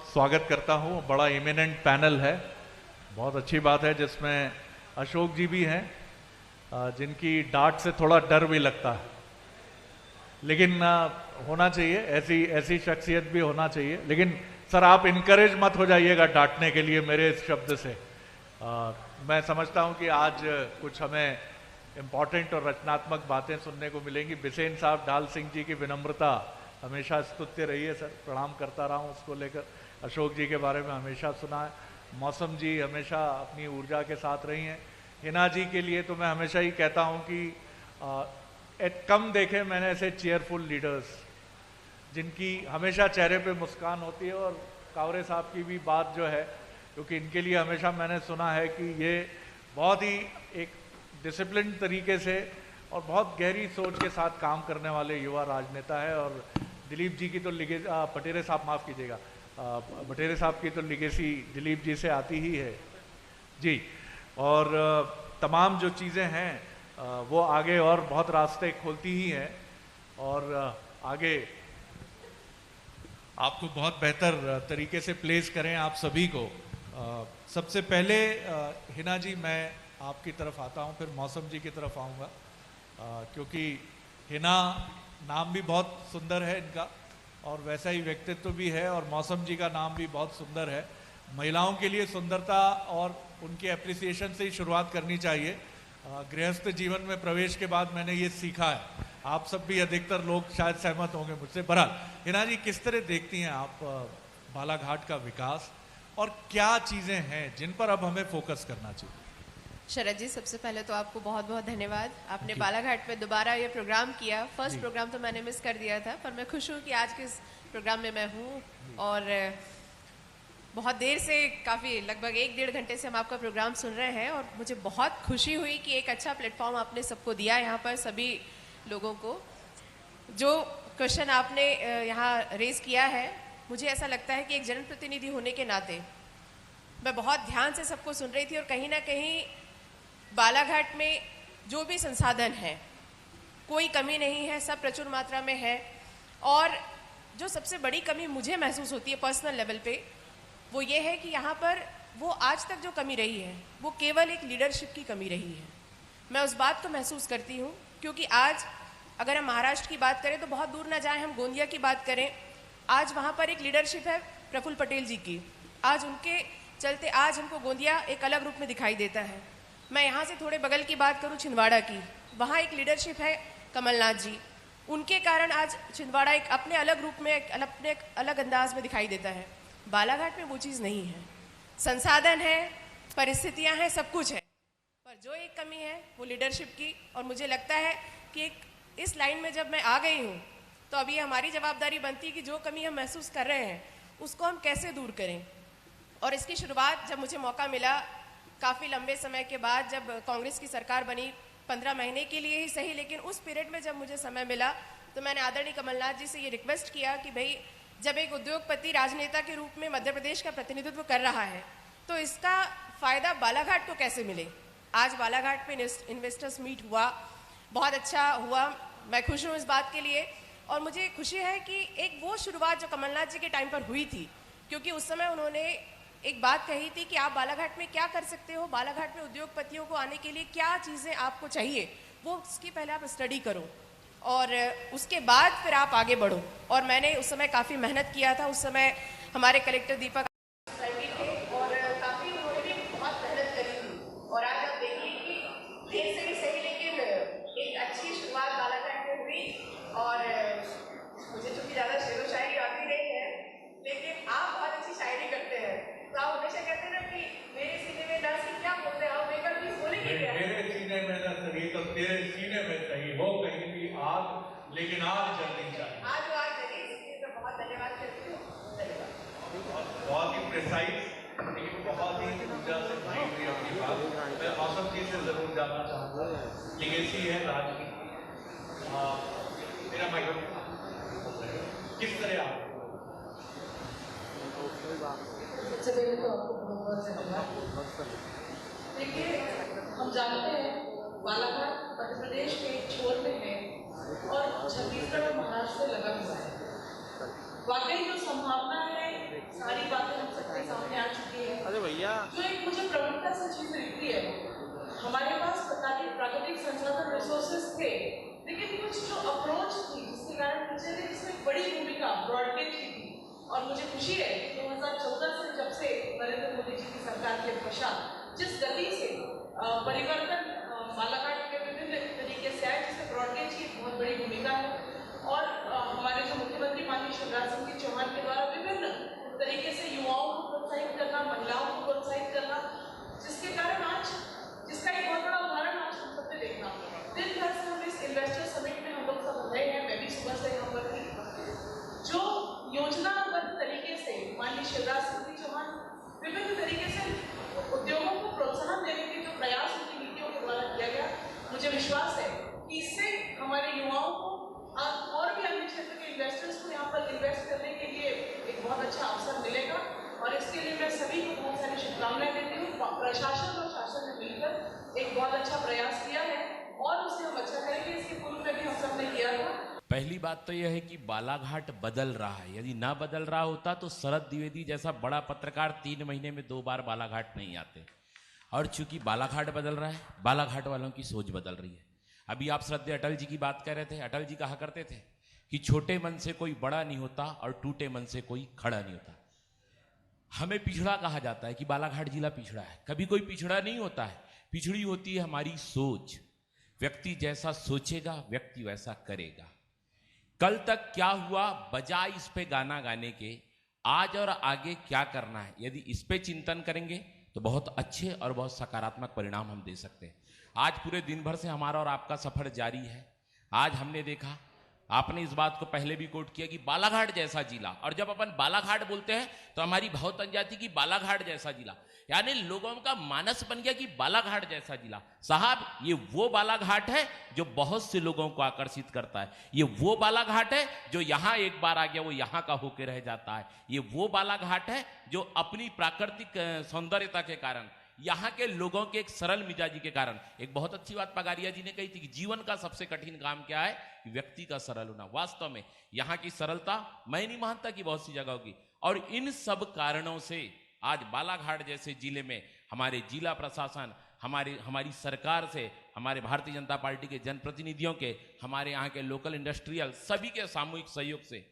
स्वागत करता हूँ। बड़ा इमिनेंट पैनल है, बहुत अच्छी बात है, जिसमें अशोक जी भी हैं, जिनकी डांट से थोड़ा डर भी लगता है, लेकिन होना चाहिए, ऐसी ऐसी शख्सियत भी होना चाहिए। लेकिन सर आप इनकरेज मत हो जाइएगा डांटने के लिए मेरे इस शब्द से। मैं समझता हूँ कि आज कुछ हमें इम्पॉर्टेंट और रचनात्मक बातें सुनने को मिलेंगी। बिसेन साहब ढाल सिंह जी की विनम्रता हमेशा स्तुत्य रही है सर, प्रणाम करता रहा हूँ उसको लेकर। अशोक जी के बारे में हमेशा सुना है। मौसम जी हमेशा अपनी ऊर्जा के साथ रही हैं। हिना जी के लिए तो मैं हमेशा ही कहता हूँ कि कम देखे मैंने ऐसे चेयरफुल लीडर्स जिनकी हमेशा चेहरे पे मुस्कान होती है। और कावरे साहब की भी बात जो है, क्योंकि इनके लिए हमेशा मैंने सुना है कि ये बहुत ही एक डिसिप्लिन तरीके से और बहुत गहरी सोच के साथ काम करने वाले युवा राजनेता है। और दिलीप जी की तो पटेरे साहब माफ़ कीजिएगा, बटेरे साहब की तो लिगेसी दिलीप जी से आती ही है जी। और तमाम जो चीज़ें हैं वो आगे और बहुत रास्ते खोलती ही हैं और आगे आपको बहुत बेहतर तरीके से प्लेस करें आप सभी को। सबसे पहले हिना जी मैं आपकी तरफ आता हूं, फिर मौसम जी की तरफ आऊँगा, क्योंकि हिना नाम भी बहुत सुंदर है इनका और वैसा ही व्यक्तित्व भी है, और मौसम जी का नाम भी बहुत सुंदर है। महिलाओं के लिए सुंदरता और उनके एप्रिसिएशन से ही शुरुआत करनी चाहिए। गृहस्थ जीवन में प्रवेश के बाद मैंने ये सीखा है, आप सब भी अधिकतर लोग शायद सहमत होंगे मुझसे। बहरहाल हिना जी, किस तरह देखती हैं आप बालाघाट का विकास और क्या चीज़ें हैं जिन पर अब हमें फोकस करना चाहिए? शरद जी, सबसे पहले तो आपको बहुत बहुत धन्यवाद। आपने बालाघाट में दोबारा ये प्रोग्राम किया। फर्स्ट प्रोग्राम तो मैंने मिस कर दिया था, पर मैं खुश हूँ कि आज के इस प्रोग्राम में मैं हूँ। और बहुत देर से, काफ़ी लगभग 1-1.5 घंटे से हम आपका प्रोग्राम सुन रहे हैं और मुझे बहुत खुशी हुई कि एक अच्छा प्लेटफॉर्म आपने सबको दिया यहाँ पर, सभी लोगों को। जो क्वेश्चन आपने यहाँ रेज किया है, मुझे ऐसा लगता है कि एक जनप्रतिनिधि होने के नाते मैं बहुत ध्यान से सबको सुन रही थी और कहीं ना कहीं बालाघाट में जो भी संसाधन है कोई कमी नहीं है, सब प्रचुर मात्रा में है। और जो सबसे बड़ी कमी मुझे महसूस होती है पर्सनल लेवल पे, वो ये है कि यहाँ पर वो आज तक जो कमी रही है वो केवल एक लीडरशिप की कमी रही है। मैं उस बात को महसूस करती हूँ, क्योंकि आज अगर हम महाराष्ट्र की बात करें तो बहुत दूर ना जाएं, हम गोंदिया की बात करें, आज वहाँ पर एक लीडरशिप है प्रफुल्ल पटेल जी की। आज उनके चलते आज हमको गोंदिया एक अलग रूप में दिखाई देता है। मैं यहाँ से थोड़े बगल की बात करूँ, छिंदवाड़ा की, वहाँ एक लीडरशिप है कमलनाथ जी। उनके कारण आज छिंदवाड़ा एक अपने अलग रूप में, अपने अलग अंदाज में दिखाई देता है। बालाघाट में वो चीज़ नहीं है। संसाधन है, परिस्थितियाँ हैं, सब कुछ है, पर जो एक कमी है वो लीडरशिप की। और मुझे लगता है कि इस लाइन में जब मैं आ गई हूँ तो अभी हमारी जवाबदारी बनती है कि जो कमी हम महसूस कर रहे हैं उसको हम कैसे दूर करें। और इसकी शुरुआत जब मुझे मौका मिला काफ़ी लंबे समय के बाद, जब कांग्रेस की सरकार बनी, 15 महीने के लिए ही सही, लेकिन उस पीरियड में जब मुझे समय मिला तो मैंने आदरणीय कमलनाथ जी से ये रिक्वेस्ट किया कि भाई, जब एक उद्योगपति राजनेता के रूप में मध्य प्रदेश का प्रतिनिधित्व कर रहा है तो इसका फ़ायदा बालाघाट को कैसे मिले। आज बालाघाट में इन्वेस्टर्स मीट हुआ, बहुत अच्छा हुआ, मैं खुश हूँ इस बात के लिए। और मुझे खुशी है कि एक वो शुरुआत जो कमलनाथ जी के टाइम पर हुई थी, क्योंकि उस समय उन्होंने एक बात कही थी कि आप बालाघाट में क्या कर सकते हो, बालाघाट में उद्योगपतियों को आने के लिए क्या चीज़ें आपको चाहिए, वो उसकी पहले आप स्टडी करो और उसके बाद फिर आप आगे बढ़ो। और मैंने उस समय काफ़ी मेहनत किया था। उस समय हमारे कलेक्टर दीपक थे और काफ़ी उन्होंने भी बहुत मेहनत करी थी। और आज आप देखिए कि देर से ही सही, लेकिन एक अच्छी शुरुआत बालाघाट में हुई। और मुझे चूँकि ज़्यादा शेरो शायरी आती नहीं है, लेकिन आप बहुत अच्छी शायरी करते हैं, तो आप हमेशा कहते हैं ना कि मेरे सीने में ना सी, क्या बोलते हैं आप, एक बार प्लीज बोलेंगे क्या? मेरे सीने में ना सही तो तेरे सीने में सही हो कहीं भी आग, लेकिन आग जलनी चाहिए। आज वो आग जली, इसलिए मैं बहुत धन्यवाद करती हूँ। धन्यवाद। बहुत ही प्रिसाइज, लेकिन बहुत ही ऊर्जा से भरी हुई अपनी बात। मैं मौसम जी से जरूर जानना चाहूँगा, लिगेसी है राजनीति, मेरा माइक्रोफोन किस तरह आप सबसे पहले तो आपको बहुत धन्यवाद। देखिए, हम जानते हैं बालाघाट मध्य प्रदेश के छोर में है और छत्तीसगढ़ और महाराष्ट्र से लगा हुआ है। वाकई जो संभावना है, सारी बातें जो एक मुझे प्रमुखता से चीज दिखती है, हमारे पास प्राकृतिक संसाधन रिसोर्सेज थे, लेकिन कुछ जो अप्रोच थी जिसके कारण मुझे इसमें बड़ी भूमिका ब्रॉडगेज की थी। और मुझे खुशी है कि 2014 से जब से नरेंद्र मोदी जी की सरकार के पश्चात जिस गति से परिवर्तन बालाघाट के विभिन्न तरीके से आए, जिससे ब्रॉडगेज की बहुत बड़ी भूमिका है। और हमारे जो मुख्यमंत्री माननीय शिवराज सिंह चौहान के द्वारा विभिन्न तरीके से युवाओं को प्रोत्साहित करना, महिलाओं को प्रोत्साहित करना, जिसके कारण आज जिसका एक बहुत बड़ा उदाहरण आज हम सबने देखा। दिन भर से हम इस इन्वेस्टर समिट में हम लोग सब रहे हैं, मैं भी सुबह से यहाँ पर थी। जो योजनाबद्ध तरीके से माननीय शिवराज सिंह चौहान विभिन्न तरीके से उद्योगों को प्रोत्साहन देने के जो प्रयास उनकी नीतियों के द्वारा किया गया, मुझे विश्वास है कि इससे हमारे युवाओं को और भी अन्य क्षेत्र के इन्वेस्टर्स को यहाँ पर इन्वेस्ट करने के लिए एक बहुत अच्छा अवसर मिलेगा। और इसके लिए मैं सभी को बहुत सारी शुभकामनाएं देती हूँ। प्रशासन और शासन ने मिलकर एक बहुत अच्छा प्रयास किया है और उसे हम अच्छा करेंगे। इसके पूर्व में भी हम सब ने किया था। पहली बात तो यह है कि बालाघाट बदल रहा है। यदि ना बदल रहा होता तो शरद द्विवेदी जैसा बड़ा पत्रकार 3 महीने में 2 बार बालाघाट नहीं आते। और चूंकि बालाघाट बदल रहा है, बालाघाट वालों की सोच बदल रही है। अभी आप श्रद्धेय अटल जी की बात कर रहे थे। अटल जी कहा करते थे कि छोटे मन से कोई बड़ा नहीं होता और टूटे मन से कोई खड़ा नहीं होता। हमें पिछड़ा कहा जाता है कि बालाघाट जिला पिछड़ा है। कभी कोई पिछड़ा नहीं होता है, पिछड़ी होती है हमारी सोच। व्यक्ति जैसा सोचेगा व्यक्ति वैसा करेगा। कल तक क्या हुआ, बजाय इस पे गाना गाने के आज और आगे क्या करना है, यदि इस पे चिंतन करेंगे तो बहुत अच्छे और बहुत सकारात्मक परिणाम हम दे सकते हैं। आज पूरे दिन भर से हमारा और आपका सफर जारी है। आज हमने देखा, आपने इस बात को पहले भी कोट किया कि बालाघाट जैसा जिला, और जब अपन बालाघाट बोलते हैं तो हमारी भाव तन जाती कि बालाघाट जैसा जिला, यानी लोगों का मानस बन गया कि बालाघाट जैसा जिला। साहब, ये वो बालाघाट है जो बहुत से लोगों को आकर्षित करता है। ये वो बालाघाट है जो यहां एक बार आ गया वो यहां का होकर रह जाता है। ये वो बालाघाट है जो अपनी प्राकृतिक सौंदर्यता के कारण, यहां के लोगों के एक सरल मिजाजी के कारण, एक बहुत अच्छी बात पगारिया जी ने कही थी कि जीवन का सबसे कठिन काम क्या है, कि व्यक्ति का सरल होना। वास्तव में यहां की सरलता मैं नहीं मानता कि बहुत सी जगह होगी। और इन सब कारणों से आज बालाघाट जैसे जिले में हमारे जिला प्रशासन, हमारी सरकार से, हमारे भारतीय जनता पार्टी के जनप्रतिनिधियों के, हमारे यहाँ के लोकल इंडस्ट्रियल, सभी के सामूहिक सहयोग से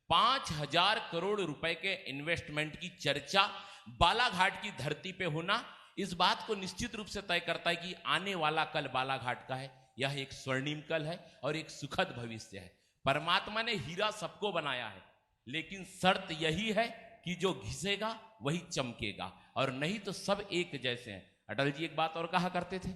5,000 करोड़ रुपए के इन्वेस्टमेंट की चर्चा बालाघाट की धरती पे होना इस बात को निश्चित रूप से तय करता है कि आने वाला कल बालाघाट का है। यह एक स्वर्णिम कल है और एक सुखद भविष्य है। परमात्मा ने हीरा सबको बनाया है, लेकिन शर्त यही है कि जो घिसेगा वही चमकेगा, और नहीं तो सब एक जैसे हैं। अटल जी एक बात और कहा करते थे,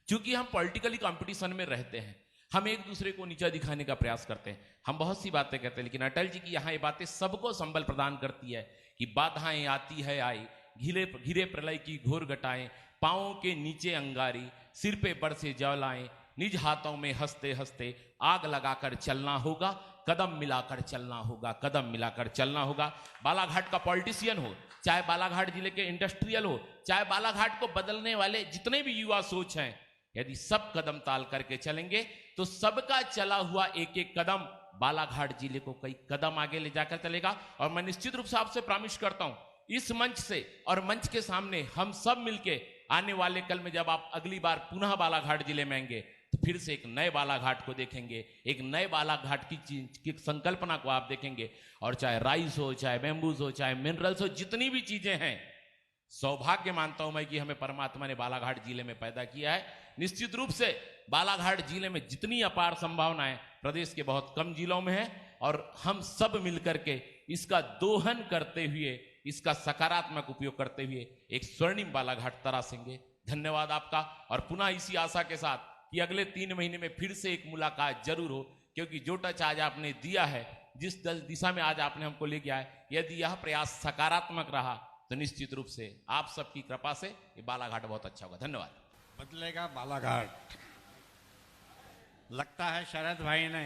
क्योंकि हम पॉलिटिकली कंपटीशन में रहते हैं, हम एक दूसरे को नीचा दिखाने का प्रयास करते हैं, हम बहुत सी बातें कहते हैं, लेकिन अटल जी की यहाँ ये बातें सबको संबल प्रदान करती है कि बाधाएं आती है आई, घिरे प्रलय की घोर घटाएं, पांवों के नीचे अंगारी, सिर पे बरसे ज्वालाएं, निज हाथों में हंसते हंसते आग लगाकर चलना होगा, कदम मिलाकर चलना होगा, कदम मिलाकर चलना होगा। बालाघाट का पॉलिटिशियन हो, चाहे बालाघाट जिले के इंडस्ट्रियल हो, चाहे बालाघाट को बदलने वाले जितने भी युवा सोच हैं, यदि सब कदम ताल करके चलेंगे तो सबका चला हुआ एक एक कदम बालाघाट जिले को कई कदम आगे ले जाकर चलेगा। और मैं निश्चित रूप से आपसे प्रॉमिस करता हूं, इस मंच से और मंच के सामने हम सब मिलके आने वाले कल में जब आप अगली बार पुनः बालाघाट जिले में आएंगे तो फिर से एक नए बालाघाट को देखेंगे, एक नए बालाघाट की संकल्पना को आप देखेंगे। और चाहे राइस हो, चाहे बैम्बूज हो, चाहे मिनरल्स हो, जितनी भी चीजें हैं, सौभाग्य मानता हूं मैं कि हमें परमात्मा ने बालाघाट जिले में पैदा किया है। निश्चित रूप से बालाघाट जिले में जितनी अपार संभावनाएं प्रदेश के बहुत कम जिलों में है, और हम सब मिलकर के इसका दोहन करते हुए, इसका सकारात्मक उपयोग करते हुए एक स्वर्णिम बालाघाट तरासेंगे। धन्यवाद आपका, और पुनः इसी आशा के साथ कि अगले 3 महीने में फिर से एक मुलाकात जरूर हो, क्योंकि जो टच आज आपने दिया है, जिस दिशा में आज आपने हमको ले गया है, यदि यह प्रयास सकारात्मक रहा तो निश्चित रूप से आप सबकी कृपा से ये बालाघाट बहुत अच्छा होगा। धन्यवाद। बदलेगा बालाघाट। लगता है शरद भाई ने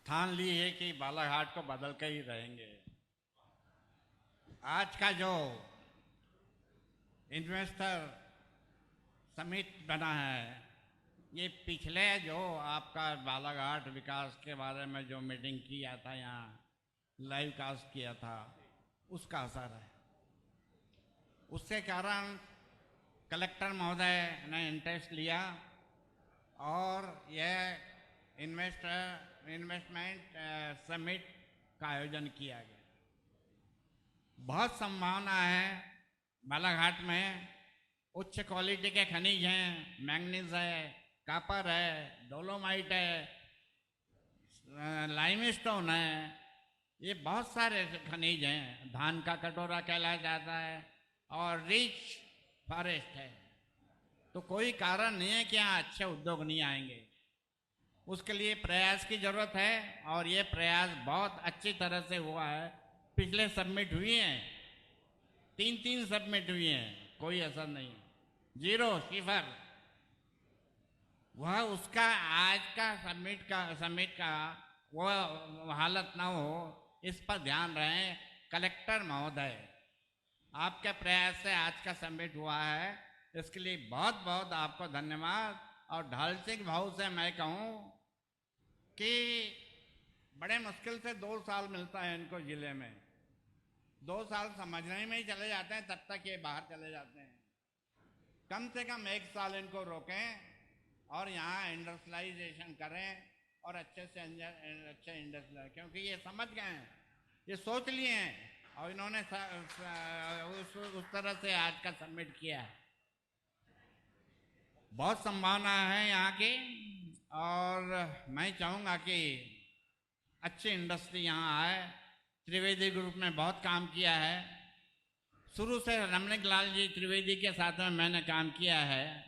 ठान ली है कि बालाघाट को बदल के ही रहेंगे। आज का जो इन्वेस्टर समिट बना है, ये पिछले जो आपका बालाघाट विकास के बारे में जो मीटिंग किया था, यहाँ लाइव कास्ट किया था, उसका असर है। उसके कारण कलेक्टर महोदय ने इंटरेस्ट लिया और यह इन्वेस्टमेंट समिट का आयोजन किया गया। बहुत संभावना है बालाघाट में, उच्च क्वालिटी के खनिज हैं, मैंगनीज है, कॉपर है, डोलोमाइट है, लाइमस्टोन है, ये बहुत सारे खनिज हैं। धान का कटोरा कहलाया जाता है और रिच फॉरेस्ट है। तो कोई कारण नहीं है कि यहाँ अच्छे उद्योग नहीं आएंगे। उसके लिए प्रयास की जरूरत है और ये प्रयास बहुत अच्छी तरह से हुआ है। पिछले सबमिट हुए हैं, 3 सबमिट हुए हैं, कोई असर नहीं, 0 सिफर। वह उसका आज का समिट का वो हालत ना हो, इस पर ध्यान रहे कलेक्टर महोदय। आपके प्रयास से आज का समिट हुआ है, इसके लिए बहुत बहुत आपको धन्यवाद। और ढाल सिंह भाऊ से मैं कहूँ कि बड़े मुश्किल से 2 साल मिलता है इनको जिले में। 2 साल समझने में ही चले जाते हैं, तब तक ये बाहर चले जाते हैं। कम से कम 1 साल इनको रोकें और यहाँ इंडस्ट्रियलाइजेशन करें और अच्छे से अच्छे इंडस्ट्रियल, क्योंकि ये समझ गए हैं, ये सोच लिए हैं और इन्होंने उस तरह से आज का सबमिट किया है। बहुत संभावना है यहाँ की और मैं चाहूँगा कि अच्छी इंडस्ट्री यहाँ आए। त्रिवेदी ग्रुप ने बहुत काम किया है, शुरू से रमणिक लाल जी त्रिवेदी के साथ में मैंने काम किया है।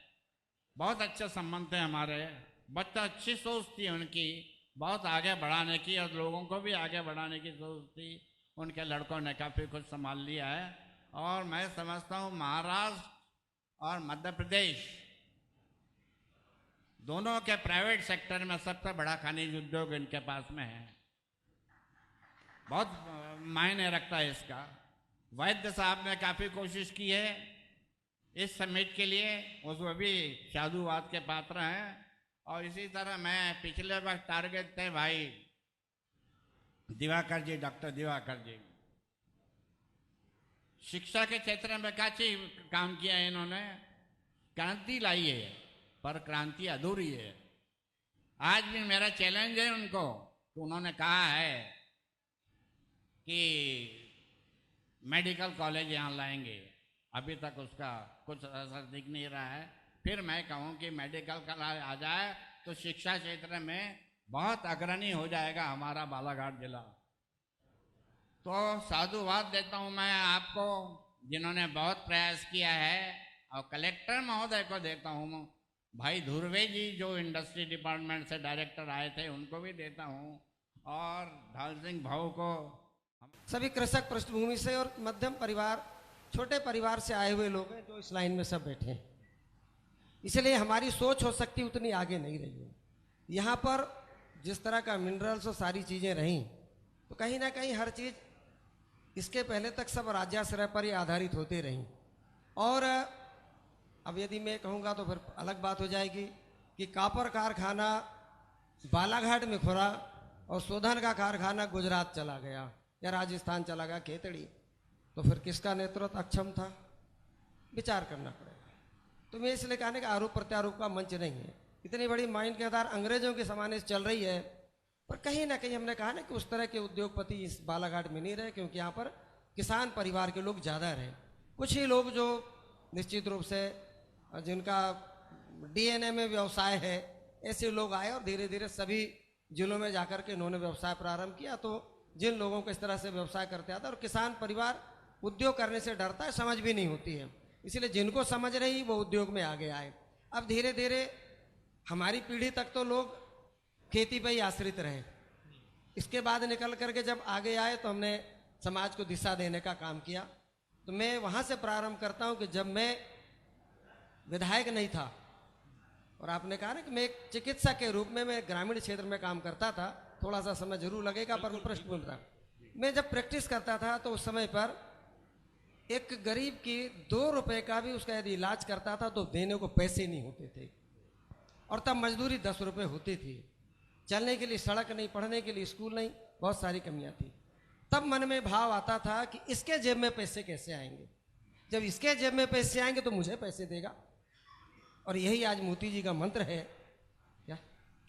बहुत अच्छे संबंध थे हमारे, बच्चा अच्छी सोच थी उनकी, बहुत आगे बढ़ाने की और लोगों को भी आगे बढ़ाने की सोच थी। उनके लड़कों ने काफ़ी कुछ संभाल लिया है और मैं समझता हूँ महाराष्ट्र और मध्य प्रदेश दोनों के प्राइवेट सेक्टर में सबसे बड़ा खनिज उद्योग इनके पास में है। बहुत मायने रखता है इसका। वैद्य साहब ने काफ़ी कोशिश की है इस समिट के लिए, उसमें भी साधुवाद के पात्र हैं। और इसी तरह मैं पिछले वक्त टारगेट थे भाई दिवाकर जी, डॉक्टर दिवाकर जी, शिक्षा के क्षेत्र में काफी काम किया है इन्होंने, क्रांति लाई है, पर क्रांति अधूरी है। आज भी मेरा चैलेंज है उनको, तो उन्होंने कहा है कि मेडिकल कॉलेज यहाँ लाएंगे, अभी तक उसका कुछ असर दिख नहीं रहा है। फिर मैं कहूँ कि मेडिकल कॉलेज आ जाए तो शिक्षा क्षेत्र में बहुत अग्रणी हो जाएगा हमारा बालाघाट जिला। तो साधुवाद देता हूँ मैं आपको जिन्होंने बहुत प्रयास किया है, और कलेक्टर महोदय को देता हूँ, भाई धुर्वे जी जो इंडस्ट्री डिपार्टमेंट से डायरेक्टर आए थे उनको भी देता हूँ, और ढाल सिंह भाऊ को। सभी कृषक पृष्ठभूमि से और मध्यम परिवार, छोटे परिवार से आए हुए लोग हैं जो इस लाइन में सब बैठे हैं, इसलिए हमारी सोच हो सकती उतनी आगे नहीं रही है। यहाँ पर जिस तरह का मिनरल्स और सारी चीज़ें रहीं, तो कहीं ना कहीं हर चीज़ इसके पहले तक सब राज्याश्रय पर ही आधारित होती रहीं। और अब यदि मैं कहूँगा तो फिर अलग बात हो जाएगी कि कॉपर कारखाना बालाघाट में खुला और शोधन का कारखाना गुजरात चला गया या राजस्थान चला गया, खेतड़ी, तो फिर किसका नेतृत्व अक्षम था, विचार करना पड़ेगा। तो मैं इसलिए कहने का आरोप प्रत्यारोप का मंच नहीं है। इतनी बड़ी माइंड के आधार अंग्रेजों के ज़माने से चल रही है, पर कहीं ना कहीं हमने कहा ना कि उस तरह के उद्योगपति इस बालाघाट में नहीं रहे, क्योंकि यहाँ पर किसान परिवार के लोग ज़्यादा रहे। कुछ ही लोग जो निश्चित रूप से जिनका डीएनए में व्यवसाय है, ऐसे लोग आए और धीरे धीरे सभी जिलों में जाकर के इन्होंने व्यवसाय प्रारंभ किया। तो जिन लोगों को इस तरह से व्यवसाय करते आता, और किसान परिवार उद्योग करने से डरता है, समझ भी नहीं होती है, इसलिए जिनको समझ रही वो उद्योग में आगे आए। अब धीरे धीरे हमारी पीढ़ी तक तो लोग खेती पर ही आश्रित रहे, इसके बाद निकल करके जब आगे आए तो हमने समाज को दिशा देने का काम किया। तो मैं वहाँ से प्रारंभ करता हूँ कि जब मैं विधायक नहीं था, और आपने कहा ना कि मैं एक चिकित्सक के रूप में मैं ग्रामीण क्षेत्र में काम करता था, थोड़ा सा समय जरूर लगेगा पर पृष्ठभूमि था। मैं जब प्रैक्टिस करता था तो उस समय पर एक गरीब की 2 रुपए का भी उसका यदि इलाज करता था तो देने को पैसे नहीं होते थे, और तब मजदूरी 10 रुपए होती थी, चलने के लिए सड़क नहीं, पढ़ने के लिए स्कूल नहीं, बहुत सारी कमियां थी। तब मन में भाव आता था कि इसके जेब में पैसे कैसे आएंगे। जब इसके जेब में पैसे आएंगे तो मुझे पैसे देगा। और यही आज मोदी जी का मंत्र है क्या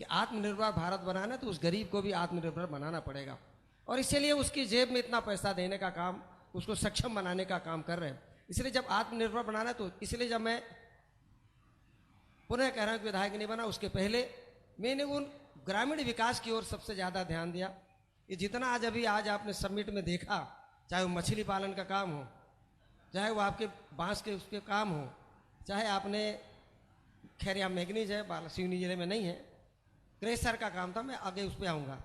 कि आत्मनिर्भर भारत बनाना, तो उस गरीब को भी आत्मनिर्भर बनाना पड़ेगा। और इसीलिए उसकी जेब में इतना पैसा देने का काम, उसको सक्षम बनाने का काम कर रहे हैं। इसलिए जब आत्मनिर्भर बनाना, तो इसलिए जब मैं पुनः कह रहा हूं कि विधायक नहीं बना, उसके पहले मैंने उन ग्रामीण विकास की ओर सबसे ज़्यादा ध्यान दिया। ये जितना आज आपने समिट में देखा, चाहे वो मछली पालन का काम हो, चाहे वो आपके बांस के उसके काम हो, चाहे आपने, खैर यहाँ मैगनीज है, सिवनी जिले में नहीं है, क्रेशर का काम था, मैं आगे उस पर आऊँगा।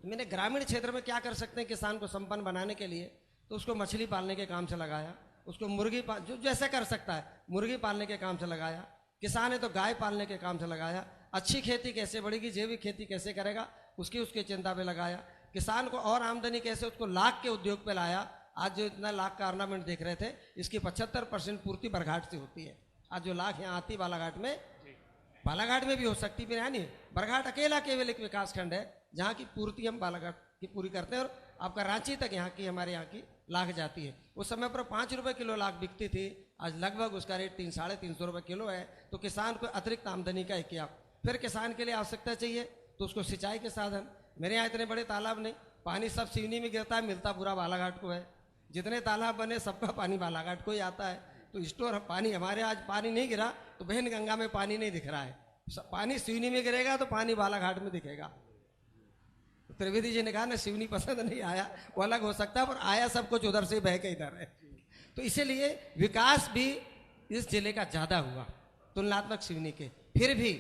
मैंने ग्रामीण क्षेत्र में क्या कर सकते हैं किसान को संपन्न बनाने के लिए, तो उसको मछली पालने के काम से लगाया, उसको मुर्गी जो जैसे कर सकता है मुर्गी पालने के काम से लगाया, किसान है तो गाय पालने के काम से लगाया, अच्छी खेती कैसे बढ़ेगी, जैविक खेती कैसे करेगा उसकी चिंता पे लगाया, किसान को और आमदनी कैसे, उसको लाख के उद्योग पे लाया। आज जो इतना लाख का ऑर्नामेंट देख रहे थे, इसकी 75% पूर्ति बरघाट से होती है। आज जो लाख यहाँ आती बालाघाट में भी हो सकती है, यानी बरघाट अकेला केवल एक विकास खंड है जहाँ की पूर्ति हम बालाघाट की पूरी करते हैं। और आपका रांची तक हमारे यहाँ की लाख जाती है। उस समय पर 5 रुपये किलो लाख बिकती थी, आज लगभग उसका रेट 300-350 रुपये किलो है। तो किसान को अतिरिक्त आमदनी का किया। फिर किसान के लिए आवश्यकता चाहिए तो उसको सिंचाई के साधन। मेरे यहाँ इतने बड़े तालाब नहीं, पानी सब सिवनी में गिरता है, मिलता पूरा बालाघाट को है। जितने तालाब बने सबका पानी बालाघाट को ही आता है। तो स्टोर पानी हमारे आज पानी नहीं गिरा तो बहन गंगा में पानी नहीं दिख रहा है, पानी सिवनी में गिरेगा तो पानी बालाघाट में दिखेगा। त्रिवेदी जी ने कहा ना, सिवनी पसंद नहीं आया, वो अलग हो सकता है, पर आया सब कुछ उधर से बह के इधर है। तो इसीलिए विकास भी इस जिले का ज्यादा हुआ तुलनात्मक सिवनी के। फिर भी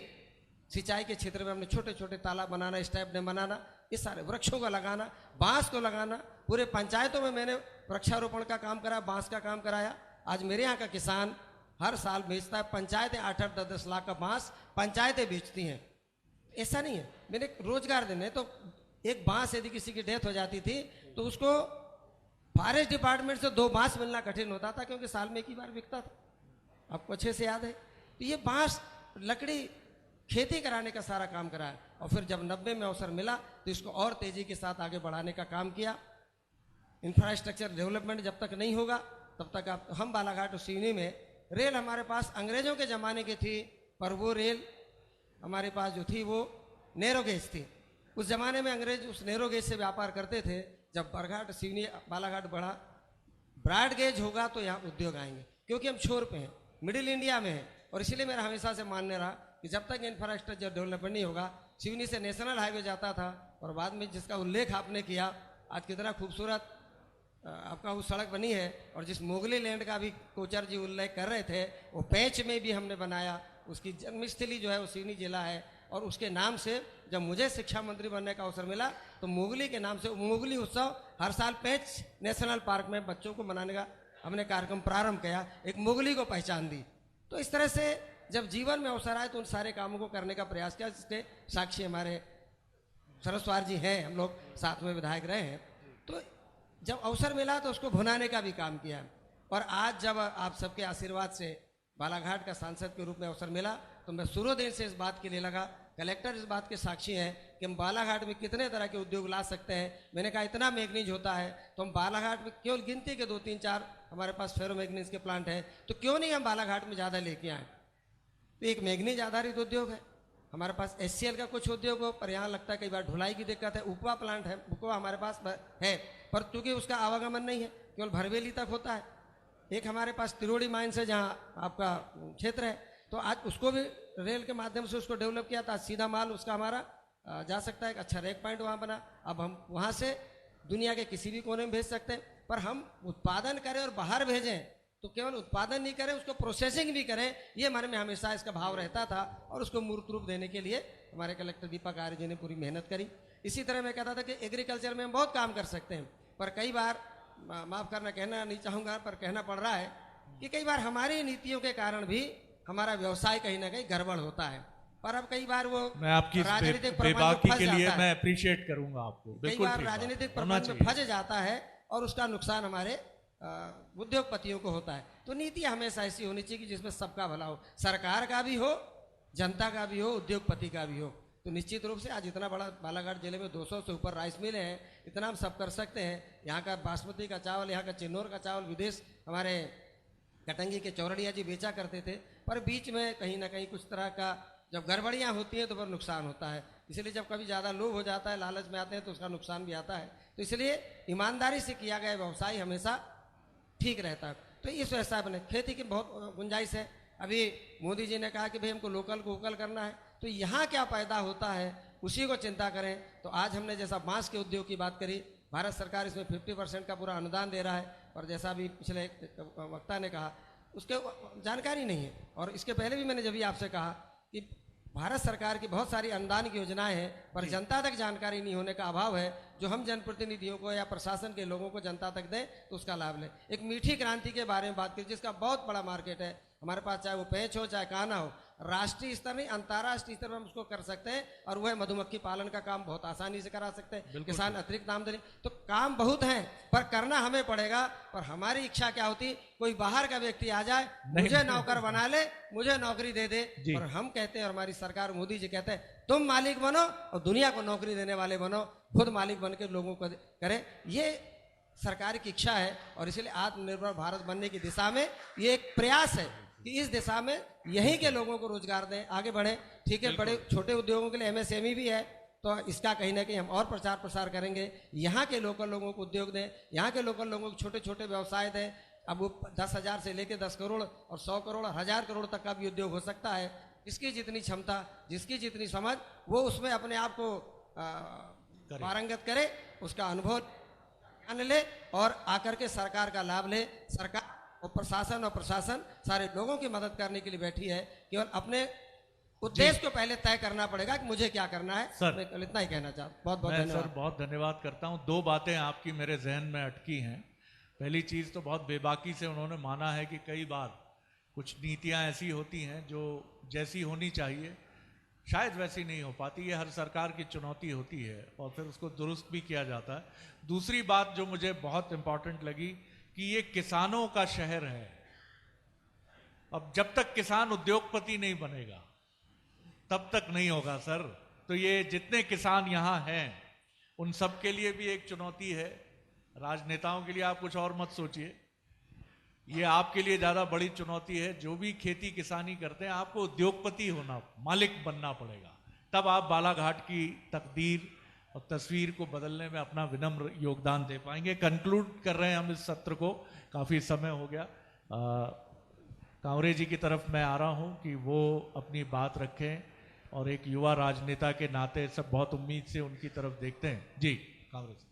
सिंचाई के क्षेत्र में हमने छोटे छोटे तालाब बनाना, स्टैप डैम बनाना, इस सारे वृक्षों का लगाना, बांस को लगाना। पूरे पंचायतों में मैंने वृक्षारोपण का काम करा, बांस का काम कराया। आज मेरे यहाँ का किसान हर साल बेचता है, पंचायतें 8-8, 10-10 लाख का बांस पंचायतें बेचती हैं। ऐसा नहीं है, मैंने रोजगार देने। तो एक बांस यदि किसी की डेथ हो जाती थी तो उसको फॉरेस्ट डिपार्टमेंट से 2 बांस मिलना कठिन होता था, क्योंकि साल में एक ही बार बिकता था। आपको अच्छे से याद है। तो ये बांस लकड़ी खेती कराने का सारा काम करा है। और फिर जब 90 में अवसर मिला तो इसको और तेजी के साथ आगे बढ़ाने का काम किया। इंफ्रास्ट्रक्चर डेवलपमेंट जब तक नहीं होगा तब तक हम बालाघाट और सिवनी में रेल हमारे पास अंग्रेजों के ज़माने की थी, पर वो रेल हमारे पास जो थी वो नैरो गेज थी। उस ज़माने में अंग्रेज उस नैरो गेज से व्यापार करते थे। जब बरघाट सिवनी बालाघाट बढ़ा, ब्रॉड गेज होगा तो यहाँ उद्योग आएंगे, क्योंकि हम छोर पे हैं, मिडिल इंडिया में हैं। और इसीलिए मेरा हमेशा से मानने रहा कि जब तक इंफ्रास्ट्रक्चर डेवलपमेंट नहीं होगा, सिवनी से नेशनल हाईवे जाता था और बाद में जिसका उल्लेख आपने किया, आज कितना खूबसूरत आपका वो सड़क बनी है। और जिस मोगली लैंड का भी कोचर जी उल्लेख कर रहे थे, वो पैंच में भी हमने बनाया। उसकी जन्मस्थली जो है वो सिवनी जिला है। और उसके नाम से जब मुझे शिक्षा मंत्री बनने का अवसर मिला तो मोगली के नाम से मोगली उत्सव हर साल पैंच नेशनल पार्क में बच्चों को मनाने का हमने कार्यक्रम प्रारंभ किया, एक मोगली को पहचान दी। तो इस तरह से जब जीवन में अवसर आए तो उन सारे कामों को करने का प्रयास किया, जिसके साक्षी हमारे सरस्वार जी हैं, हम लोग साथ में विधायक रहे हैं। तो जब अवसर मिला तो उसको भुनाने का भी काम किया। और आज जब आप सबके आशीर्वाद से बालाघाट का सांसद के रूप में अवसर मिला तो मैं शुरू दिन से इस बात के लिए लगा। कलेक्टर इस बात के साक्षी हैं कि हम बालाघाट में कितने तरह के उद्योग ला सकते हैं। मैंने कहा इतना मैग्नीज होता है तो हम बालाघाट में केवल गिनती के 2-3-4 हमारे पास फेरो मैग्नीज के प्लांट है, तो क्यों नहीं हम बालाघाट में ज़्यादा लेके आए। तो एक मैग्नीज आधारित उद्योग है हमारे पास, HCL का कुछ उद्योग हो, पर यहाँ लगता है कई बार ढुलाई की दिक्कत है। उपवा प्लांट है, उपवा हमारे पास है, पर चूंकि उसका आवागमन नहीं है, केवल भरवेली तक होता है। एक हमारे पास तिरोड़ी माइंस है जहाँ आपका क्षेत्र है, तो आज उसको भी रेल के माध्यम से उसको डेवलप किया था। सीधा माल उसका हमारा जा सकता है, एक अच्छा रेक पॉइंट वहाँ बना। अब हम वहाँ से दुनिया के किसी भी कोने में भेज सकते हैं, पर हम उत्पादन करें और बाहर भेजें तो केवल उत्पादन नहीं करें, उसको प्रोसेसिंग भी करें, ये मन में हमेशा इसका भाव रहता था। और उसको मूर्त रूप देने के लिए हमारे कलेक्टर दीपक आर्य जी ने पूरी मेहनत करी। इसी तरह मैं कहता था कि एग्रीकल्चर में हम बहुत काम कर सकते हैं, पर कई बार माफ़ करना, कहना नहीं चाहूँगा पर कहना पड़ रहा है कि कई बार हमारी नीतियों के कारण भी हमारा व्यवसाय कहीं ना कहीं गड़बड़ होता है। पर अब कई बार वो मैं आपकी राजनीतिक बेबाकी के लिए मैं अप्रिशिएट करूंगा आपको। कई बार राजनीतिक प्रबंध में फंस जाता है और उसका नुकसान हमारे उद्योगपतियों को होता है। तो नीति हमेशा ऐसी होनी चाहिए कि जिसमें सबका भला हो, सरकार का भी हो, जनता का भी हो, उद्योगपति का भी हो। तो निश्चित रूप से आज इतना बड़ा बालाघाट जिले में 200 से ऊपर राइस मिलें हैं, इतना हम सब कर सकते हैं। यहाँ का बासमती का चावल, यहाँ का चिन्नौर का चावल विदेश हमारे कटंगी के चौरड़िया जी बेचा करते थे, पर बीच में कहीं ना कहीं कुछ तरह का जब गड़बड़ियाँ होती हैं तो फिर नुकसान होता है। इसलिए जब कभी ज़्यादा लोभ हो जाता है, लालच में आते हैं तो उसका नुकसान भी आता है। तो इसलिए ईमानदारी से किया गया व्यवसाय हमेशा ठीक रहता है। तो इस व्यवसाय में खेती की बहुत गुंजाइश है। अभी मोदी जी ने कहा कि भाई हमको लोकल को वोकल करना है, तो यहाँ क्या पैदा होता है उसी को चिंता करें। तो आज हमने जैसा बांस के उद्योग की बात करी, भारत सरकार इसमें 50% का पूरा अनुदान दे रहा है, और जैसा अभी पिछले वक्ता ने कहा उसके जानकारी नहीं है। और इसके पहले भी मैंने जब भी आपसे कहा कि भारत सरकार की बहुत सारी अनुदान की योजनाएं हैं, पर जनता तक जानकारी नहीं होने का अभाव है। जो हम जनप्रतिनिधियों को या प्रशासन के लोगों को जनता तक दें तो उसका लाभ लें। एक मीठी क्रांति के बारे में बात करें जिसका बहुत बड़ा मार्केट है हमारे पास, चाहे वो पेंच हो चाहे काना हो, राष्ट्रीय स्तर नहीं अंतर्राष्ट्रीय स्तर पर हम उसको कर सकते हैं। और वह मधुमक्खी पालन का काम बहुत आसानी से करा सकते हैं, किसान अतिरिक्त आमदनी। तो काम बहुत है पर करना हमें पड़ेगा। पर हमारी इच्छा क्या होती, कोई बाहर का व्यक्ति आ जाए, मुझे नौकर बना ले, मुझे नौकरी दे दे। और हम कहते हैं, और हमारी सरकार मोदी जी कहते हैं, तुम मालिक बनो और दुनिया को नौकरी देने वाले बनो, खुद मालिक बन के लोगों को करें। ये सरकार की इच्छा है। और इसलिए आत्मनिर्भर भारत बनने की दिशा में ये एक प्रयास है कि इस दिशा में यहीं के लोगों को रोजगार दें, आगे बढ़े। ठीक है, बड़े छोटे उद्योगों के लिए MSME भी है, तो इसका कहीं ना कहीं हम और प्रचार प्रसार करेंगे। यहाँ के लोकल लोगों को उद्योग दें, यहाँ के लोकल लोगों को छोटे छोटे व्यवसाय दें। अब वो 10,000 से लेकर 10 करोड़ और 100 करोड़ 1000 करोड़ तक का भी उद्योग हो सकता है। इसकी जितनी क्षमता, जिसकी जितनी समझ, वो उसमें अपने आप को पारंगत करे, उसका अनुभव जान ले और आकर के सरकार का लाभ ले। सरकार और प्रशासन सारे लोगों की मदद करने के लिए बैठी है। केवल अपने उद्देश्य को पहले तय करना पड़ेगा कि मुझे क्या करना है। सर, मैं कल इतना ही कहना चाहता हूँ। बहुत बहुत मैं धन्यवाद। सर बहुत धन्यवाद करता हूँ। 2 बातें आपकी मेरे जहन में अटकी हैं। पहली चीज़ तो बहुत बेबाकी से उन्होंने माना है कि कई बार कुछ नीतियाँ ऐसी होती हैं जो जैसी होनी चाहिए शायद वैसी नहीं हो पाती। ये हर सरकार की चुनौती होती है और फिर उसको दुरुस्त भी किया जाता है। दूसरी बात जो मुझे बहुत इम्पॉर्टेंट लगी कि ये किसानों का शहर है। अब जब तक किसान उद्योगपति नहीं बनेगा तब तक नहीं होगा सर। तो ये जितने किसान यहाँ हैं उन सब के लिए भी एक चुनौती है। राजनेताओं के लिए आप कुछ और मत सोचिए, ये आपके लिए ज्यादा बड़ी चुनौती है। जो भी खेती किसानी करते हैं आपको उद्योगपति होना, मालिक बनना पड़ेगा, तब आप बालाघाट की तकदीर और तस्वीर को बदलने में अपना विनम्र योगदान दे पाएंगे। कंक्लूड कर रहे हैं हम इस सत्र को, काफी समय हो गया। कांवरे जी की तरफ मैं आ रहा हूं कि वो अपनी बात रखें और एक युवा राजनेता के नाते सब बहुत उम्मीद से उनकी तरफ देखते हैं। जी कांवरे जी।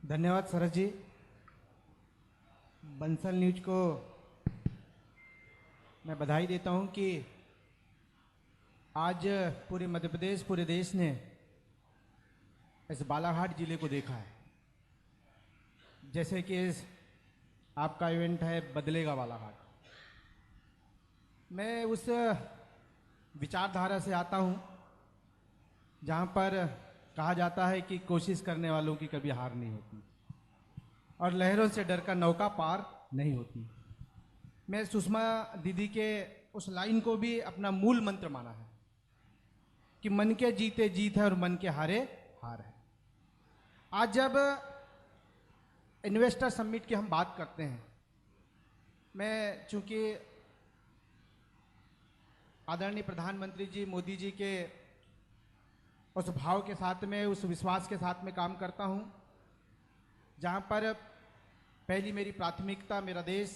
धन्यवाद सरस जी। बंसल न्यूज को मैं बधाई देता हूं कि आज पूरे मध्य प्रदेश, पूरे देश ने इस बालाघाट जिले को देखा है। जैसे कि इस आपका इवेंट है बदलेगा बालाघाट। मैं उस विचारधारा से आता हूं जहां पर कहा जाता है कि कोशिश करने वालों की कभी हार नहीं होती और लहरों से डर का नौका पार नहीं होती। मैं सुषमा दीदी के उस लाइन को भी अपना मूल मंत्र माना है कि मन के जीते जीत है और मन के हारे हार है। आज जब इन्वेस्टर समिट की हम बात करते हैं, मैं चूंकि आदरणीय प्रधानमंत्री जी मोदी जी के उस भाव के साथ में, उस विश्वास के साथ में काम करता हूं जहां पर पहली मेरी प्राथमिकता मेरा देश,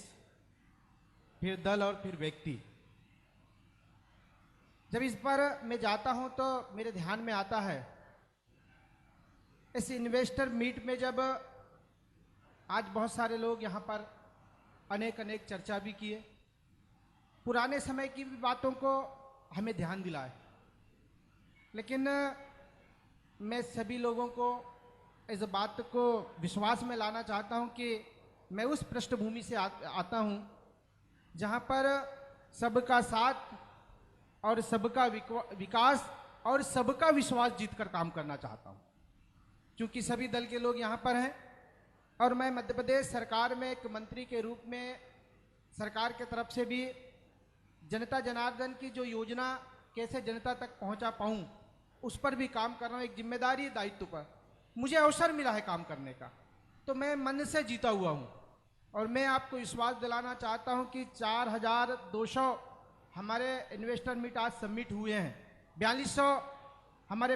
फिर दल और फिर व्यक्ति। जब इस पर मैं जाता हूं तो मेरे ध्यान में आता है इस इन्वेस्टर मीट में जब आज बहुत सारे लोग यहाँ पर अनेक अनेक चर्चा भी किए, पुराने समय की भी बातों को हमें ध्यान दिलाए, लेकिन मैं सभी लोगों को इस बात को विश्वास में लाना चाहता हूं कि मैं उस पृष्ठभूमि से आता हूं जहां पर सबका साथ और सबका विकास और सबका विश्वास जीतकर काम करना चाहता हूं। क्योंकि सभी दल के लोग यहां पर हैं और मैं मध्य प्रदेश सरकार में एक मंत्री के रूप में सरकार के तरफ से भी जनता जनार्दन की जो योजना कैसे जनता तक पहुंचा पाऊं उस पर भी काम कर रहा हूं। एक जिम्मेदारी दायित्व पर मुझे अवसर मिला है काम करने का, तो मैं मन से जीता हुआ हूं और मैं आपको विश्वास दिलाना चाहता हूं कि 4200 हमारे इन्वेस्टर मीट आज सबमिट हुए हैं, 4200 हमारे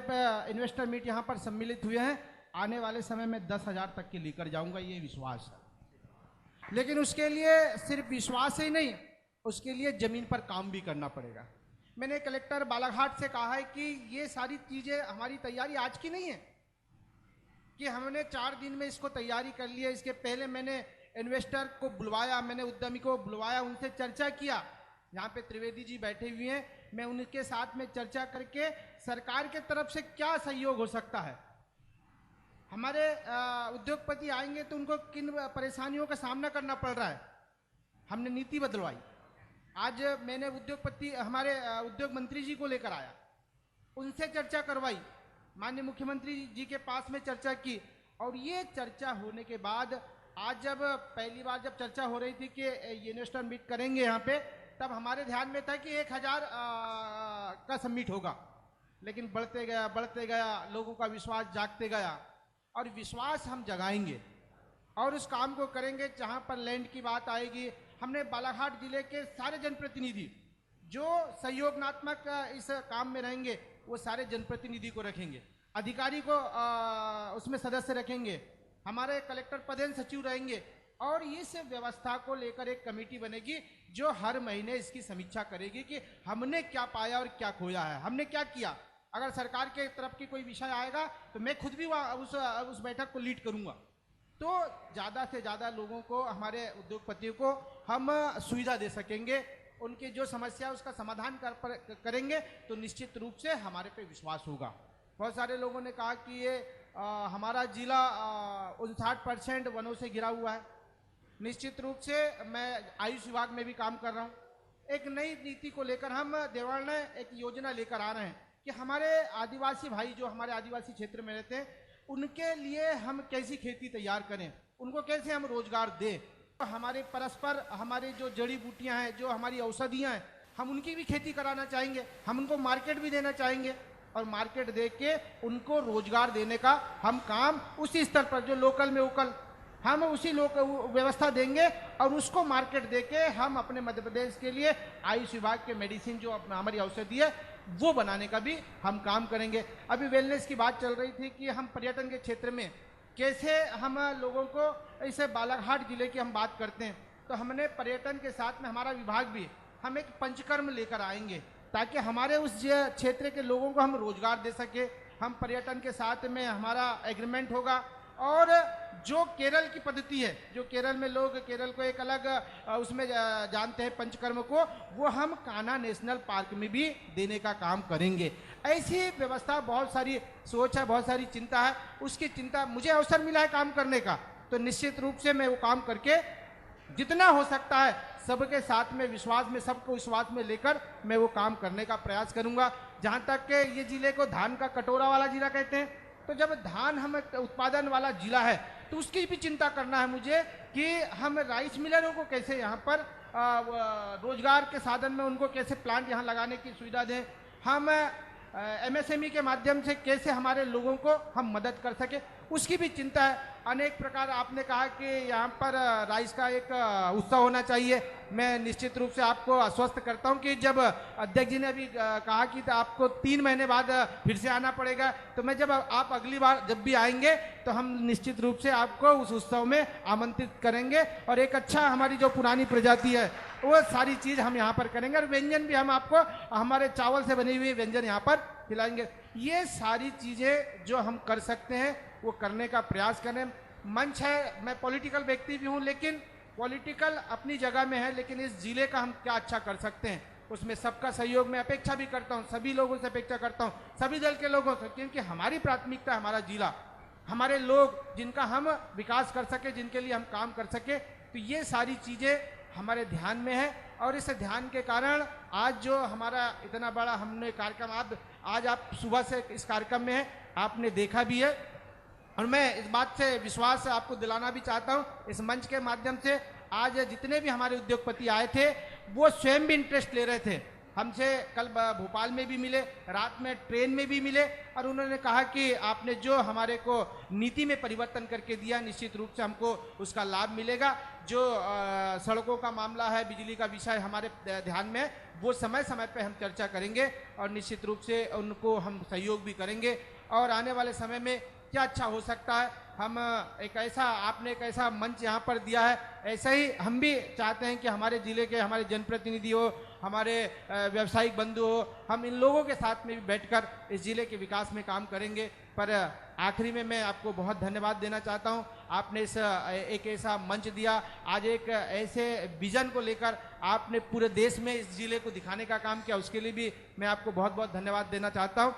इन्वेस्टर मीट यहाँ पर सम्मिलित हुए हैं। आने वाले समय में 10,000 तक के लेकर जाऊंगा, ये विश्वास है। लेकिन उसके लिए सिर्फ विश्वास ही नहीं, उसके लिए जमीन पर काम भी करना पड़ेगा। मैंने कलेक्टर बालाघाट से कहा है कि ये सारी चीजें हमारी तैयारी आज की नहीं है कि हमने 4 दिन में इसको तैयारी कर लिया। इसके पहले मैंने इन्वेस्टर को बुलवाया, मैंने उद्यमी को बुलवाया, उनसे चर्चा किया। यहाँ पे त्रिवेदी जी बैठे हुए हैं, मैं उनके साथ में चर्चा करके सरकार के तरफ से क्या सहयोग हो सकता है। हमारे उद्योगपति आएंगे तो उनको किन परेशानियों का सामना करना पड़ रहा है, हमने नीति बदलवाई। आज मैंने हमारे उद्योग मंत्री जी को लेकर आया, उनसे चर्चा करवाई, माननीय मुख्यमंत्री जी के पास में चर्चा की। और ये चर्चा होने के बाद आज जब पहली बार जब चर्चा हो रही थी कि ये इन्वेस्टर मीट करेंगे यहाँ पे, तब हमारे ध्यान में था कि 1000 का सबमिट होगा। लेकिन बढ़ते गया, लोगों का विश्वास जागते गया, और विश्वास हम जगाएंगे और उस काम को करेंगे। जहाँ पर लैंड की बात आएगी, हमने बालाघाट जिले के सारे जनप्रतिनिधि जो सहयोगात्मक इस काम में रहेंगे, वो सारे जनप्रतिनिधि को रखेंगे, अधिकारी को उसमें सदस्य रखेंगे, हमारे कलेक्टर प्रधान सचिव रहेंगे, और इस व्यवस्था को लेकर एक कमेटी बनेगी जो हर महीने इसकी समीक्षा करेगी कि हमने क्या पाया और क्या खोया है, हमने क्या किया। अगर सरकार के तरफ की कोई विषय आएगा तो मैं खुद भी उस बैठक को लीड करूंगा। तो ज़्यादा से ज़्यादा लोगों को, हमारे उद्योगपतियों को हम सुविधा दे सकेंगे, उनकी जो समस्या है उसका समाधान करेंगे तो निश्चित रूप से हमारे पे विश्वास होगा। बहुत सारे लोगों ने कहा कि ये हमारा जिला 59% वनों से घिरा हुआ है। निश्चित रूप से मैं आयुष विभाग में भी काम कर रहा हूँ। एक नई नीति को लेकर हम देवाल में एक योजना लेकर आ रहे हैं कि हमारे आदिवासी भाई जो हमारे आदिवासी क्षेत्र में रहते हैं, उनके लिए हम कैसी खेती तैयार करें, उनको कैसे हम रोजगार दें। तो हमारे परस्पर हमारी जो जड़ी बूटियां हैं, जो हमारी औषधियां हैं, हम उनकी भी खेती कराना चाहेंगे, हम उनको मार्केट भी देना चाहेंगे, और मार्केट दे के उनको रोजगार देने का हम काम उसी स्तर पर, जो लोकल में वोकल, हम उसी व्यवस्था देंगे और उसको मार्केट देके हम अपने मध्य प्रदेश के लिए आयुष विभाग के मेडिसिन जो हमारी औषधि है वो बनाने का भी हम काम करेंगे। अभी वेलनेस की बात चल रही थी कि हम पर्यटन के क्षेत्र में कैसे हम लोगों को, इसे बालाघाट जिले की हम बात करते हैं, तो हमने पर्यटन के साथ में हमारा विभाग भी, हम एक पंचकर्म लेकर आएंगे ताकि हमारे उस क्षेत्र के लोगों को हम रोजगार दे सके। हम पर्यटन के साथ में हमारा एग्रीमेंट होगा, और जो केरल की पद्धति है, जो केरल में लोग केरल को एक अलग उसमें जानते हैं पंचकर्म को, वो हम कान्हा नेशनल पार्क में भी देने का काम करेंगे। ऐसी व्यवस्था, बहुत सारी सोच है, बहुत सारी चिंता है। उसकी चिंता, मुझे अवसर मिला है काम करने का, तो निश्चित रूप से मैं वो काम करके जितना हो सकता है सबके साथ में विश्वास में, सबको विश्वास में लेकर मैं वो काम करने का प्रयास करूंगा। जहाँ तक के ये जिले को धान का कटोरा वाला जिला कहते हैं, तो जब धान हम उत्पादन वाला जिला है तो उसकी भी चिंता करना है मुझे कि हम राइस मिलरों को कैसे यहाँ पर रोजगार के साधन में उनको कैसे प्लांट यहाँ लगाने की सुविधा दें, हम एमएसएमई के माध्यम से कैसे हमारे लोगों को हम मदद कर सके, उसकी भी चिंता है। अनेक प्रकार आपने कहा कि यहाँ पर राइस का एक उत्सव होना चाहिए। मैं निश्चित रूप से आपको आश्वस्त करता हूँ कि जब अध्यक्ष जी ने अभी कहा कि आपको 3 महीने बाद फिर से आना पड़ेगा, तो मैं जब आप अगली बार जब भी आएंगे तो हम निश्चित रूप से आपको उस उत्सव में आमंत्रित करेंगे, और एक अच्छा हमारी जो पुरानी प्रजाति है वो सारी चीज़ हम यहाँ पर करेंगे, और व्यंजन भी हम आपको हमारे चावल से बनी हुई व्यंजन यहाँ पर खिलाएंगे। ये सारी चीज़ें जो हम कर सकते हैं वो करने का प्रयास करें। मंच है, मैं पॉलिटिकल व्यक्ति भी हूँ, लेकिन पॉलिटिकल अपनी जगह में है, लेकिन इस जिले का हम क्या अच्छा कर सकते हैं उसमें सबका सहयोग मैं अपेक्षा भी करता हूँ, सभी लोगों से अपेक्षा करता हूँ, सभी दल के लोगों से, क्योंकि हमारी प्राथमिकता हमारा जिला, हमारे लोग, जिनका हम विकास कर सके, जिनके लिए हम काम कर सके। तो ये सारी चीज़ें हमारे ध्यान में है, और इस ध्यान के कारण आज जो हमारा इतना बड़ा हमने कार्यक्रम, आज आप सुबह से इस कार्यक्रम में हैं, आपने देखा भी है, और मैं इस बात से विश्वास आपको दिलाना भी चाहता हूं इस मंच के माध्यम से। आज जितने भी हमारे उद्योगपति आए थे वो स्वयं भी इंटरेस्ट ले रहे थे हमसे कल भोपाल में भी मिले, रात में ट्रेन में भी मिले और उन्होंने कहा कि आपने जो हमारे को नीति में परिवर्तन करके दिया, निश्चित रूप से हमको उसका लाभ मिलेगा। जो सड़कों का मामला है, बिजली का विषय हमारे ध्यान में, वो समय समय पे हम चर्चा करेंगे और निश्चित रूप से उनको हम सहयोग भी करेंगे। और आने वाले समय में क्या अच्छा हो सकता है, हम आपने एक ऐसा मंच यहाँ पर दिया है, ऐसा ही हम भी चाहते हैं कि हमारे ज़िले के हमारे जनप्रतिनिधि हो, हमारे व्यावसायिक बंधु हो, हम इन लोगों के साथ में भी बैठकर इस ज़िले के विकास में काम करेंगे। पर आखिरी में मैं आपको बहुत धन्यवाद देना चाहता हूँ, आपने एक ऐसा मंच दिया, आज एक ऐसे विजन को लेकर आपने पूरे देश में इस ज़िले को दिखाने का काम किया, उसके लिए भी मैं आपको बहुत बहुत धन्यवाद देना चाहता हूँ।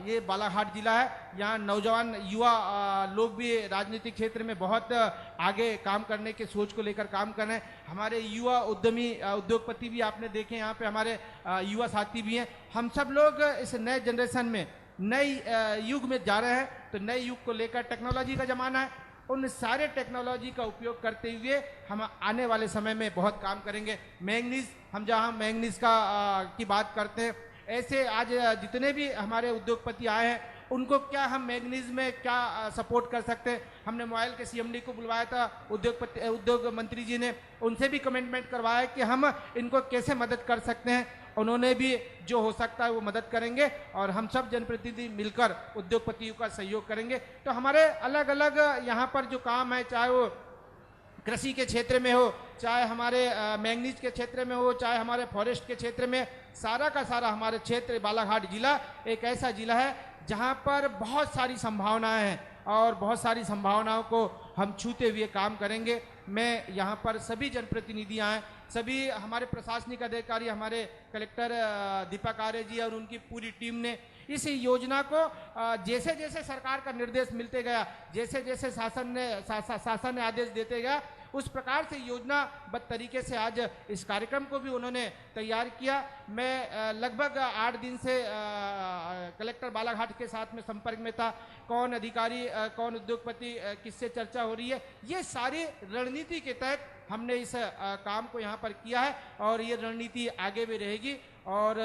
ये बालाघाट जिला है, यहाँ नौजवान युवा लोग भी राजनीतिक क्षेत्र में बहुत आगे काम करने के सोच को लेकर काम कर रहे हैं। हमारे युवा उद्यमी उद्योगपति भी आपने देखे, यहाँ पे हमारे युवा साथी भी हैं। हम सब लोग इस नए जनरेशन में, नए युग में जा रहे हैं, तो नए युग को लेकर टेक्नोलॉजी का ज़माना है, उन सारे टेक्नोलॉजी का उपयोग करते हुए हम आने वाले समय में बहुत काम करेंगे। मैंगनीज, हम जहाँ मैंगनीज की बात करते हैं, ऐसे आज जितने भी हमारे उद्योगपति आए हैं, उनको क्या हम मैंगनीज में क्या सपोर्ट कर सकते हैं। हमने मोबाइल के सीएमडी को बुलवाया था, उद्योग मंत्री जी ने उनसे भी कमिटमेंट करवाया कि हम इनको कैसे मदद कर सकते हैं। उन्होंने भी जो हो सकता है वो मदद करेंगे और हम सब जनप्रतिनिधि मिलकर उद्योगपतियों का सहयोग करेंगे। तो हमारे अलग अलग यहाँ पर जो काम है, चाहे वो कृषि के क्षेत्र में हो, चाहे हमारे मैंगनीज के क्षेत्र में हो, चाहे हमारे फॉरेस्ट के क्षेत्र में, सारा का सारा हमारे क्षेत्र बालाघाट जिला एक ऐसा जिला है जहाँ पर बहुत सारी संभावनाएं हैं और बहुत सारी संभावनाओं को हम छूते हुए काम करेंगे। मैं यहाँ पर सभी जनप्रतिनिधि आए, सभी हमारे प्रशासनिक अधिकारी, हमारे कलेक्टर दीपक आर्य जी और उनकी पूरी टीम ने इस योजना को जैसे जैसे सरकार का निर्देश मिलते गया, जैसे जैसे शासन ने आदेश देते गया, उस प्रकार से योजनाबद्ध तरीके से आज इस कार्यक्रम को भी उन्होंने तैयार किया। मैं लगभग 8 दिन से कलेक्टर बालाघाट के साथ में संपर्क में था, कौन अधिकारी, कौन उद्योगपति, किससे चर्चा हो रही है, ये सारी रणनीति के तहत हमने इस काम को यहाँ पर किया है और ये रणनीति आगे भी रहेगी। और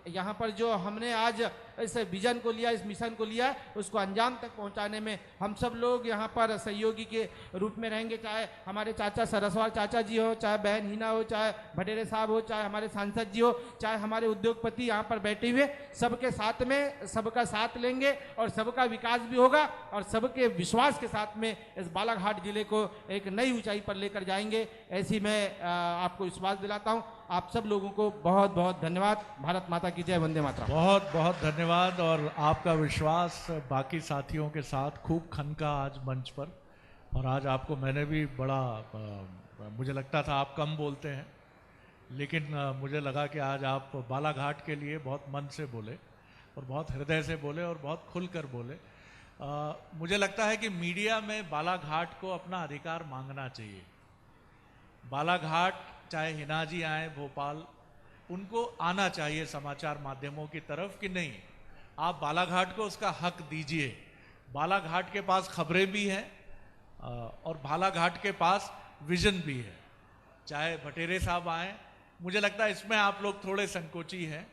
यहाँ पर जो हमने आज इस विजन को लिया, इस मिशन को लिया, उसको अंजाम तक पहुँचाने में हम सब लोग यहाँ पर सहयोगी के रूप में रहेंगे। चाहे हमारे चाचा सरस्वाल चाचा जी हो, चाहे बहन हिना हो, चाहे भटेरे साहब हो, चाहे हमारे सांसद जी हो, चाहे हमारे उद्योगपति यहाँ पर बैठे हुए, सबके साथ में सबका साथ लेंगे और सबका विकास भी होगा और सबके विश्वास के साथ में इस बालाघाट जिले को एक नई ऊंचाई पर लेकर जाएंगे। ऐसी मैं आपको विश्वास दिलाता हूँ। आप सब लोगों को बहुत बहुत धन्यवाद। भारत माता की जय, वंदे मातरम। बहुत बहुत धन्यवाद। और आपका विश्वास बाकी साथियों के साथ खूब खनका आज मंच पर, और आज आपको मैंने भी बड़ा मुझे लगता था आप कम बोलते हैं, लेकिन मुझे लगा कि आज आप बालाघाट के लिए बहुत मन से बोले और बहुत हृदय से बोले और बहुत खुलकर बोले। मुझे लगता है कि मीडिया में बालाघाट को अपना अधिकार मांगना चाहिए। बालाघाट चाहे हिना जी आए भोपाल, उनको आना चाहिए समाचार माध्यमों की तरफ कि नहीं, आप बालाघाट को उसका हक दीजिए। बालाघाट के पास खबरें भी हैं और बालाघाट के पास विजन भी है। चाहे भटेरे साहब आए, मुझे लगता है इसमें आप लोग थोड़े संकोची हैं,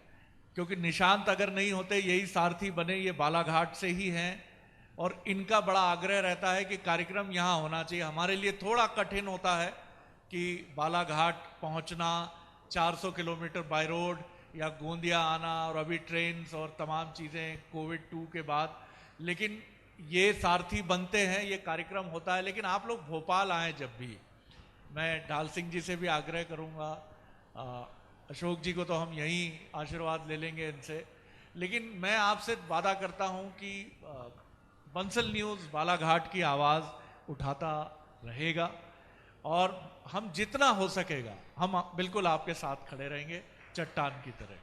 क्योंकि निशांत अगर नहीं होते, यही सारथी बने, ये बालाघाट से ही हैं और इनका बड़ा आग्रह रहता है कि कार्यक्रम यहाँ होना चाहिए। हमारे लिए थोड़ा कठिन होता है कि बालाघाट पहुंचना, 400 किलोमीटर बाय रोड या गोंदिया आना, और अभी ट्रेन और तमाम चीज़ें कोविड-2 के बाद, लेकिन ये सारथी बनते हैं, ये कार्यक्रम होता है। लेकिन आप लोग भोपाल आएँ जब भी, मैं ढाल सिंह जी से भी आग्रह करूँगा, अशोक जी को तो हम यहीं आशीर्वाद ले लेंगे इनसे, लेकिन मैं आपसे वादा करता हूँ कि बंसल न्यूज़ बालाघाट की आवाज़ उठाता रहेगा और हम जितना हो सकेगा हम बिल्कुल आपके साथ खड़े रहेंगे, चट्टान की तरह।